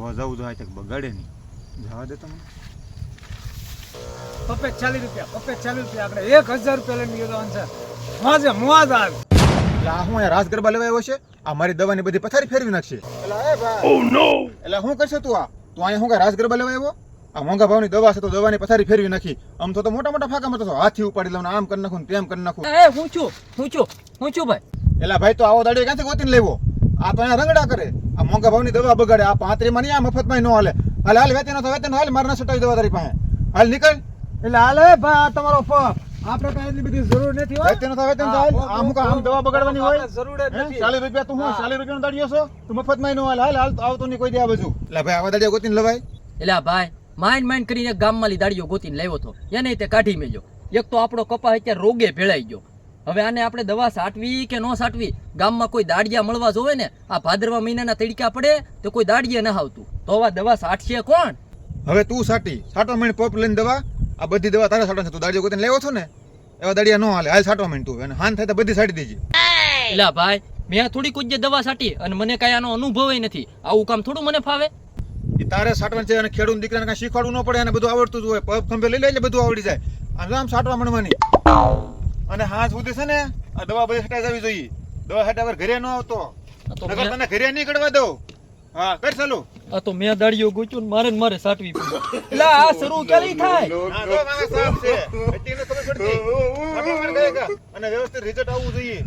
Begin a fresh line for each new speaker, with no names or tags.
તો જવું જોઈએ તો બગાડે નહીં. જવા દે તમને.
પપ્પે 40 રૂપિયા આપણે 1000 રૂપિયા લઈને ગયો આન્સર. મોજે મોજ આવે.
એટલે આ હું રાસ ગરબા લેવા આવ્યો છે? આ મારી દવાની બધી પથારી ફેરવી નાખશે. એટલે એ ભાઈ ઓ નો, એટલે શું કરશે તું? તું અહીંયા શું રાસ ગરબા લેવા આવ્યો? આ મોંઘા ભાવની દવા છે તો દવાની પથારી ફેરવી નાખી. આમ તો મોટા મોટા ફાકા મારતો છો, હાથી ઉપાડી લઉં આમ કરી નાખું તેમ કરી નાખું.
એ હું છું ભાઈ.
એલા ભાઈ તો આવો દાડીઓ ક્યાંથી ગોતીને લેવો? આ તો અહીંયા રંગડા કરે. આ મોંઘા ભાવની દવા બગાડે. આ 35 માં નહીં, આ મફતમાં ન હાલે. હાલ વેચેનો તો વેચેનો હાલ, મારે ના સટાવી દવા તારી પાસે. હાલ નીકળ.
એટલે હાલે ભાઈ આ તમારો પપ. આપણે કાંઈ એટલી બધી જરૂર નથી હો.
વેચેનો તો વેચેનો હાલ. આમ દવા બગાડવાની હોય.
જરૂર જ નથી.
40 રૂપિયા તું હું 40 રૂપિયાનો દાડીઓ છો? તું મફતમાં ન હાલ. હાલ આવતો નહીં કોઈ દે આ બાજુ. એટલે ભાઈ આવા દાડીઓ ગોતીને લવાય.
એટલે ભાઈ માઇન્ડ કરીને ગામમાં દાડીઓ ગોતીને લાવ્યો હતો, એને તે કાઢી મેલ્યો. એક તો આપણો કપા અત્યારે રોગે ભેળાઈ ગયો. હવે આને આપણે દવા છાંટવી કે ન છાંટવી? ગામમાં કોઈ દાડિયા મળવા જોવે ને, આ ભાદરવા મહિનાના તડકા પડે તો કોઈ દાડિયા ન આવતું, તો આ દવા છાંટશે કોણ?
હવે તું છાંટવા માંડ પપ લઈને દવા. આ બધી દવા તારે છાંટવાની છે. તું દાડીઓ ગોતીને લાવ્યો છો ને, એવા દાડિયા ન હાલે. હાલ છાંટવા માંડ તું, અને હાન થાય તો બધી છાંટી દેજે.
એટલે ભાઈ મેં થોડી કોઈ દવા છાંટી અને મને કાંઈ આનો અનુભવ નથી. આવું કામ થોડું મને ફાવે.
એ તારે છાંટવાનું છે, અને ખેડૂત દીકરાને કાંઈ શીખવાડવું ન પડે. અને બધું આવડતું જ હોય. પપ ખંભે લઈ લે એટલે બધું આવડી જાય. અને આમ છાંટવા માંડવાની. અને હા સુધી છે ને આ દવા બધી હટાઈ જવી જોઈએ. દવા હટાવર ઘરે ન આવતો, નકર તને ઘરે નહીં કડવા દઉં. હા કર ચાલુ.
આ તો મેં દાડિયો ગોચ્યું ને મારે છાંટવી પડી. એટલે આ શરૂ ક્યારે થાય?
ના તો મારા સાહેબ છે એટલે ખબર પડતી. છાંટવા માંડ ગયે કા. અને વ્યવસ્થિત રિઝલ્ટ આવવું જોઈએ.